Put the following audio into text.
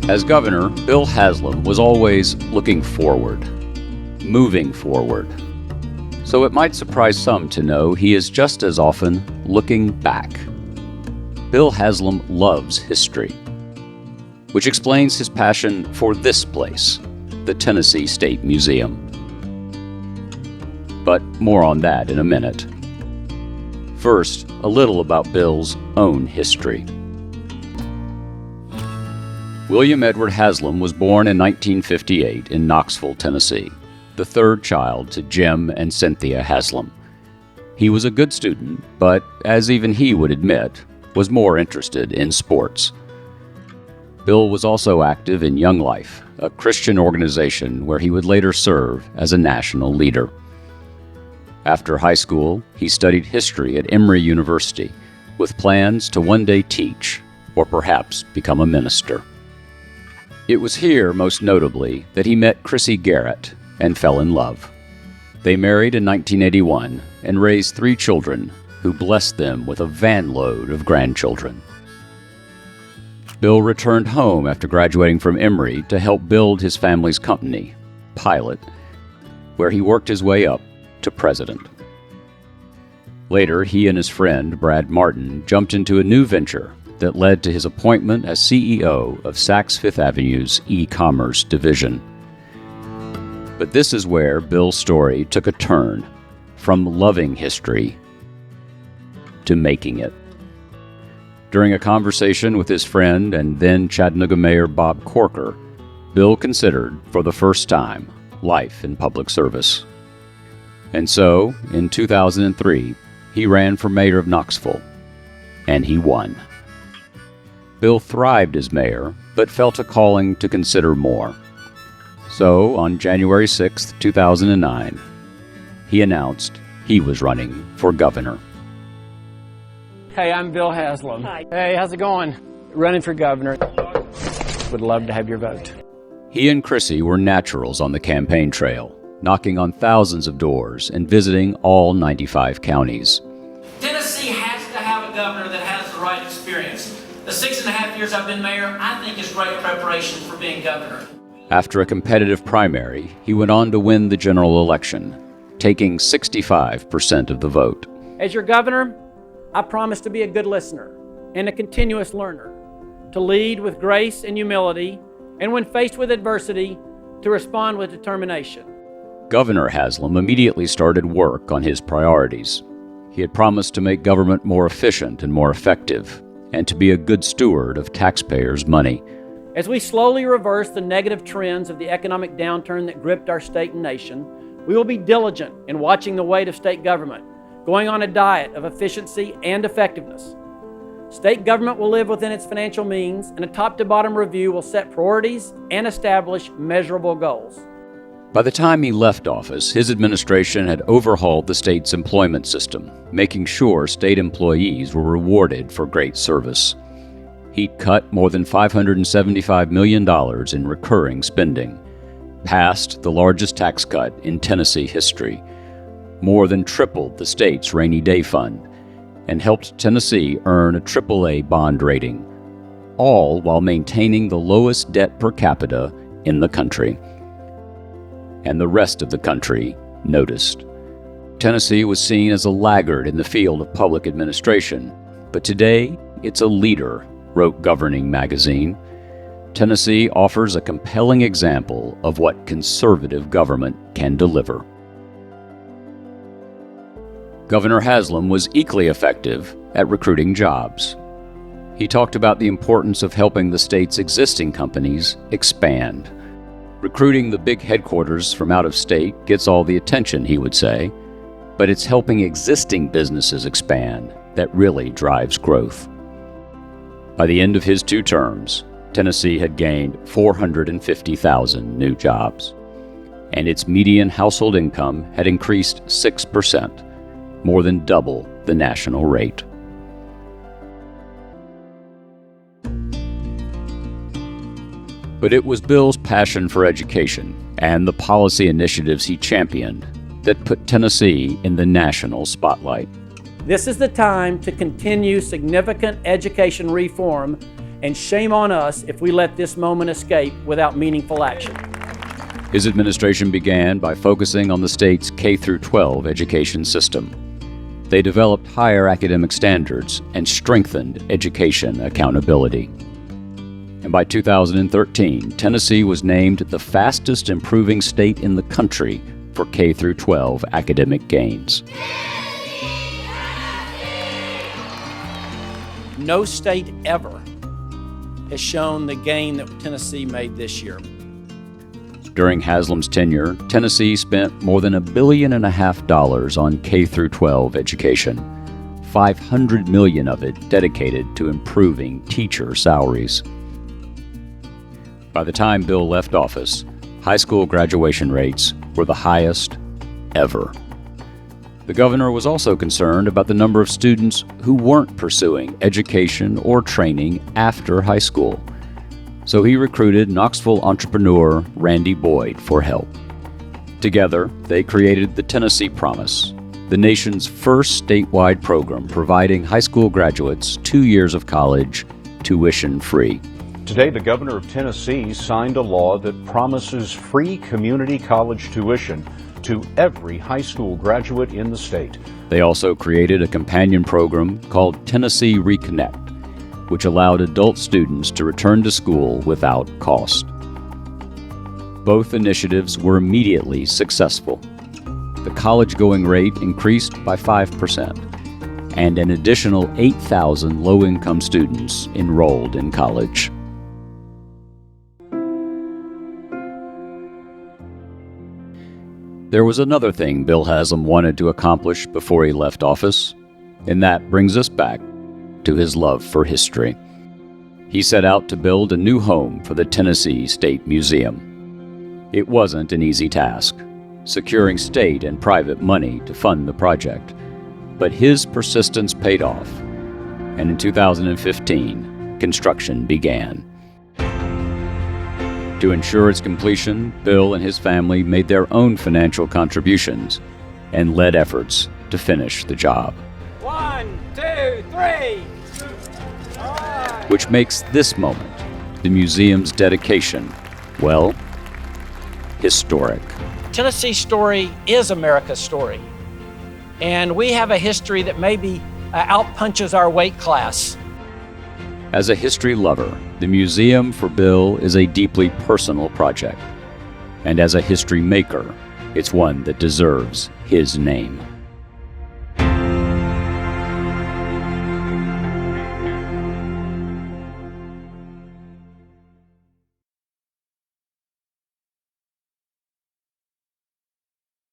As governor, Bill Haslam was always looking forward, moving forward. So it might surprise some to know he is just as often looking back. Bill Haslam loves history, which explains his passion for this place, the Tennessee State Museum. But more on that in a minute. First, a little about Bill's own history. William Edward Haslam was born in 1958 in Knoxville, Tennessee, the third child to Jim and Cynthia Haslam. He was a good student, but, as even he would admit, was more interested in sports. Bill was also active in Young Life, a Christian organization where he would later serve as a national leader. After high school, he studied history at Emory University, with plans to one day teach, or perhaps become a minister. It was here, most notably, that he met Chrissy Garrett and fell in love. They married in 1981 and raised 3 children, who blessed them with a van load of grandchildren. Bill returned home after graduating from Emory to help build his family's company, Pilot, where he worked his way up to president. Later, he and his friend, Brad Martin, jumped into a new venture that led to his appointment as CEO of Saks Fifth Avenue's e-commerce division. But this is where Bill's story took a turn, from loving history to making it. During a conversation with his friend and then Chattanooga Mayor Bob Corker, Bill considered, for the first time, life in public service. And so, in 2003, he ran for mayor of Knoxville, and he won. Bill thrived as mayor, but felt a calling to consider more. So, on January 6, 2009, he announced he was running for governor. Hey, I'm Bill Haslam. Hi. Hey, how's it going? Running for governor. Would love to have your vote. He and Chrissy were naturals on the campaign trail, knocking on thousands of doors and visiting all 95 counties. Tennessee has to have a governor that has the right experience. The 6.5 years I've been mayor, I think is great preparation for being governor. After a competitive primary, he went on to win the general election, taking 65% of the vote. As your governor, I promise to be a good listener and a continuous learner, to lead with grace and humility, and when faced with adversity, to respond with determination. Governor Haslam immediately started work on his priorities. He had promised to make government more efficient and more effective, and to be a good steward of taxpayers' money. As we slowly reverse the negative trends of the economic downturn that gripped our state and nation, we will be diligent in watching the weight of state government, going on a diet of efficiency and effectiveness. State government will live within its financial means, and a top-to-bottom review will set priorities and establish measurable goals. By the time he left office, his administration had overhauled the state's employment system, making sure state employees were rewarded for great service. He'd cut more than $575 million in recurring spending, passed the largest tax cut in Tennessee history, more than tripled the state's rainy day fund, and helped Tennessee earn a AAA bond rating, all while maintaining the lowest debt per capita in the country. And the rest of the country noticed. Tennessee was seen as a laggard in the field of public administration, but today it's a leader, wrote Governing Magazine. Tennessee offers a compelling example of what conservative government can deliver. Governor Haslam was equally effective at recruiting jobs. He talked about the importance of helping the state's existing companies expand. Recruiting the big headquarters from out of state gets all the attention, he would say, but it's helping existing businesses expand that really drives growth. By the end of his 2 terms, Tennessee had gained 450,000 new jobs, and its median household income had increased 6%, more than double the national rate. But it was Bill's passion for education and the policy initiatives he championed that put Tennessee in the national spotlight. This is the time to continue significant education reform and shame on us if we let this moment escape without meaningful action. His administration began by focusing on the state's K-12 education system. They developed higher academic standards and strengthened education accountability. And by 2013, Tennessee was named the fastest improving state in the country for K-12 academic gains. No state ever has shown the gain that Tennessee made this year. During Haslam's tenure, Tennessee spent more than $1.5 billion on K-12 education, $500 million of it dedicated to improving teacher salaries. By the time Bill left office, high school graduation rates were the highest ever. The governor was also concerned about the number of students who weren't pursuing education or training after high school. So he recruited Knoxville entrepreneur Randy Boyd for help. Together, they created the Tennessee Promise, the nation's first statewide program providing high school graduates 2 years of college tuition-free. Today, the governor of Tennessee signed a law that promises free community college tuition to every high school graduate in the state. They also created a companion program called Tennessee Reconnect, which allowed adult students to return to school without cost. Both initiatives were immediately successful. The college-going rate increased by 5%, and an additional 8,000 low-income students enrolled in college. There was another thing Bill Haslam wanted to accomplish before he left office, and that brings us back to his love for history. He set out to build a new home for the Tennessee State Museum. It wasn't an easy task, securing state and private money to fund the project, but his persistence paid off, and in 2015, construction began. To ensure its completion, Bill and his family made their own financial contributions and led efforts to finish the job. 1, 2, 3. Which makes this moment, the museum's dedication, well, historic. Tennessee's story is America's story, and we have a history that maybe outpunches our weight class. As a history lover, the Museum for Bill is a deeply personal project, and as a history maker, it's one that deserves his name.